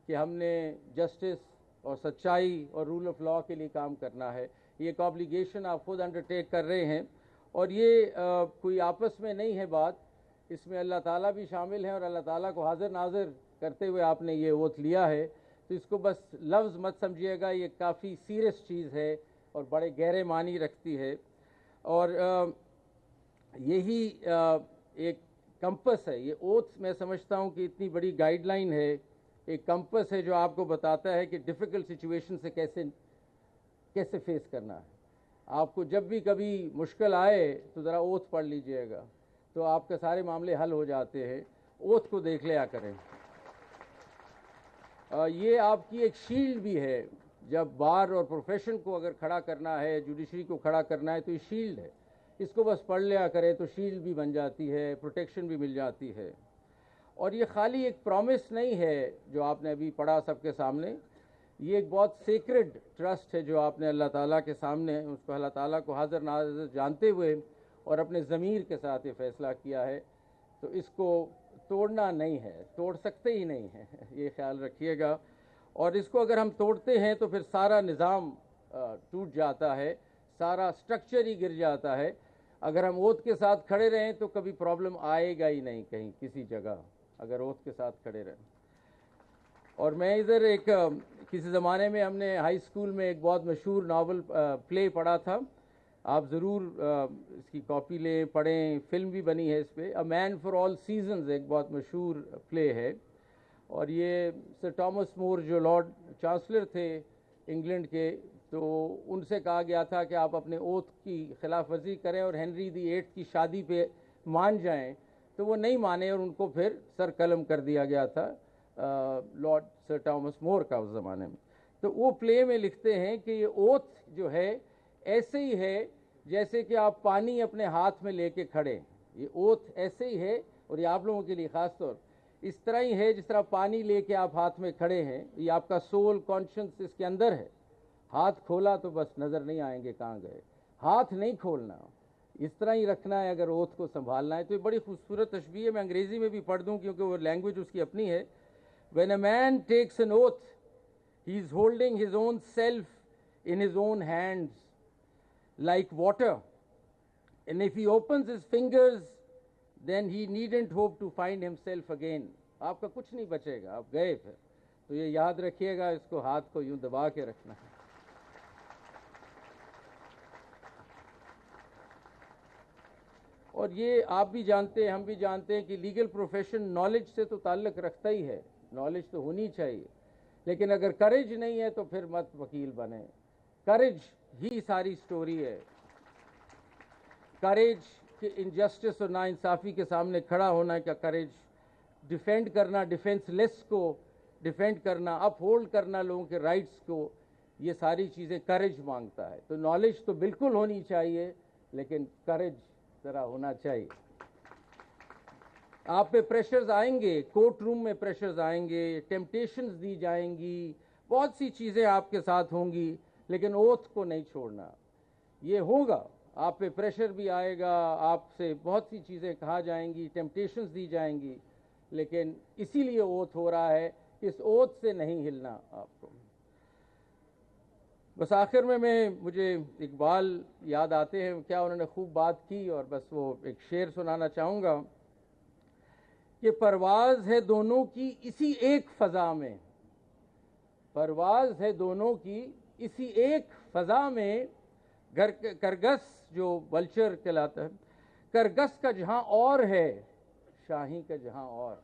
کہ ہم نے جسٹس اور سچائی اور رول آف لا کے لیے کام کرنا ہے. یہ ایک آبلیگیشن آپ خود انڈرٹیک کر رہے ہیں, اور یہ کوئی آپس میں نہیں ہے بات, اس میں اللہ تعالیٰ بھی شامل ہیں, اور اللہ تعالیٰ کو حاضر ناظر کرتے ہوئے آپ نے یہ اوتھ لیا ہے. تو اس کو بس لفظ مت سمجھیے گا, یہ کافی سیریس چیز ہے اور بڑے گہرے معنی رکھتی ہے. اور یہی ایک کمپس ہے, یہ اوتھ میں سمجھتا ہوں کہ اتنی بڑی گائیڈ لائن ہے, ایک کمپس ہے جو آپ کو بتاتا ہے کہ ڈیفیکلٹ سچویشن سے کیسے فیس کرنا ہے. آپ کو جب بھی کبھی مشکل آئے تو ذرا اوتھ پڑھ لیجئے گا, تو آپ کے سارے معاملے حل ہو جاتے ہیں. اوتھ کو دیکھ لیا کریں. یہ آپ کی ایک شیلڈ بھی ہے, جب بار اور پروفیشن کو اگر کھڑا کرنا ہے, جوڈیشری کو کھڑا کرنا ہے, تو یہ شیلڈ ہے. اس کو بس پڑھ لیا کرے تو شیلڈ بھی بن جاتی ہے, پروٹیکشن بھی مل جاتی ہے. اور یہ خالی ایک پرومس نہیں ہے جو آپ نے ابھی پڑھا سب کے سامنے, یہ ایک بہت سیکرڈ ٹرسٹ ہے جو آپ نے اللہ تعالیٰ کے سامنے, اس کو اللہ تعالیٰ کو حاضر ناظر جانتے ہوئے اور اپنے ضمیر کے ساتھ یہ فیصلہ کیا ہے. تو اس کو توڑنا نہیں ہے, توڑ سکتے ہی نہیں ہیں, یہ خیال رکھیے گا. اور اس کو اگر ہم توڑتے ہیں تو پھر سارا نظام ٹوٹ جاتا ہے, سارا سٹرکچر ہی گر جاتا ہے. اگر ہم اوتھ کے ساتھ کھڑے رہیں تو کبھی پرابلم آئے گا ہی نہیں کہیں کسی جگہ, اگر اوتھ کے ساتھ کھڑے رہیں. اور میں ادھر ایک کسی زمانے میں ہم نے ہائی اسکول میں ایک بہت مشہور ناول پلے پڑھا تھا, آپ ضرور اس کی کاپی لیں, پڑھیں, فلم بھی بنی ہے اس پہ, اے مین فار آل سیزنز, ایک بہت مشہور پلے ہے. اور یہ سر ٹامس مور جو لارڈ چانسلر تھے انگلینڈ کے, تو ان سے کہا گیا تھا کہ آپ اپنے اوتھ کی خلاف ورزی کریں اور ہنری دی 8 کی شادی پہ مان جائیں, تو وہ نہیں مانے اور ان کو پھر سر قلم کر دیا گیا تھا لارڈ سر ٹامس مور کا اس زمانے میں. تو وہ پلے میں لکھتے ہیں کہ یہ اوتھ جو ہے ایسے ہی ہے جیسے کہ آپ پانی اپنے ہاتھ میں لے کے کھڑے. یہ اوتھ ایسے ہی ہے, اور یہ آپ لوگوں کے لیے خاص طور اس طرح ہی ہے جس طرح پانی لے کے آپ ہاتھ میں کھڑے ہیں. یہ آپ کا سول کانشنس اس کے اندر ہے. ہاتھ کھولا تو بس نظر نہیں آئیں گے کہاں گئے, ہاتھ نہیں کھولنا, اس طرح ہی رکھنا ہے اگر اوتھ کو سنبھالنا ہے. تو یہ بڑی خوبصورت تشبیہ ہے, میں انگریزی میں بھی پڑھ دوں کیونکہ وہ لینگویج اس کی اپنی ہے. When a man takes an oath, he is holding his own self in his own hands like water, and if he opens his fingers, then he needn't hope to find himself again. آپ کا کچھ نہیں بچے گا, آپ گئے پھر. تو یہ یاد رکھیے گا, اس کو ہاتھ کو یوں دبا کے رکھنا ہے. اور یہ آپ بھی جانتے ہیں, ہم بھی جانتے ہیں کہ لیگل پروفیشن نالج سے تو تعلق رکھتا ہی ہے, نالج تو ہونی چاہیے, لیکن اگر کریج نہیں ہے تو پھر مت وکیل بنے. کریج ہی ساری سٹوری ہے. کریج کہ انجسٹس اور ناانصافی کے سامنے کھڑا ہونا کا کریج, ڈیفینڈ کرنا, ڈیفینس لیس کو ڈیفینڈ کرنا, اپ ہولڈ کرنا لوگوں کے رائٹس کو, یہ ساری چیزیں کریج مانگتا ہے. تو نالج تو بالکل ہونی چاہیے, لیکن کریج ذرا ہونا چاہیے. آپ پہ پریشرز آئیں گے, کورٹ روم میں پریشرز آئیں گے, ٹیمپٹیشنز دی جائیں گی, بہت سی چیزیں آپ کے ساتھ ہوں گی, لیکن اوتھ کو نہیں چھوڑنا. یہ ہوگا, آپ پہ پریشر بھی آئے گا, آپ سے بہت سی چیزیں کہا جائیں گی, ٹیمپٹیشنز دی جائیں گی, لیکن اسی لیے اوتھ ہو رہا ہے کہ اس اوتھ سے نہیں ہلنا آپ کو. بس آخر میں مجھے اقبال یاد آتے ہیں, کیا انہوں نے خوب بات کی, اور بس وہ ایک شعر سنانا چاہوں گا کہ پرواز ہے دونوں کی اسی ایک فضا میں, پرواز ہے دونوں کی اسی ایک فضا میں, کرگس جو ولچر کہلاتا ہے, کرگس کا جہاں اور ہے, شاہی کا جہاں اور.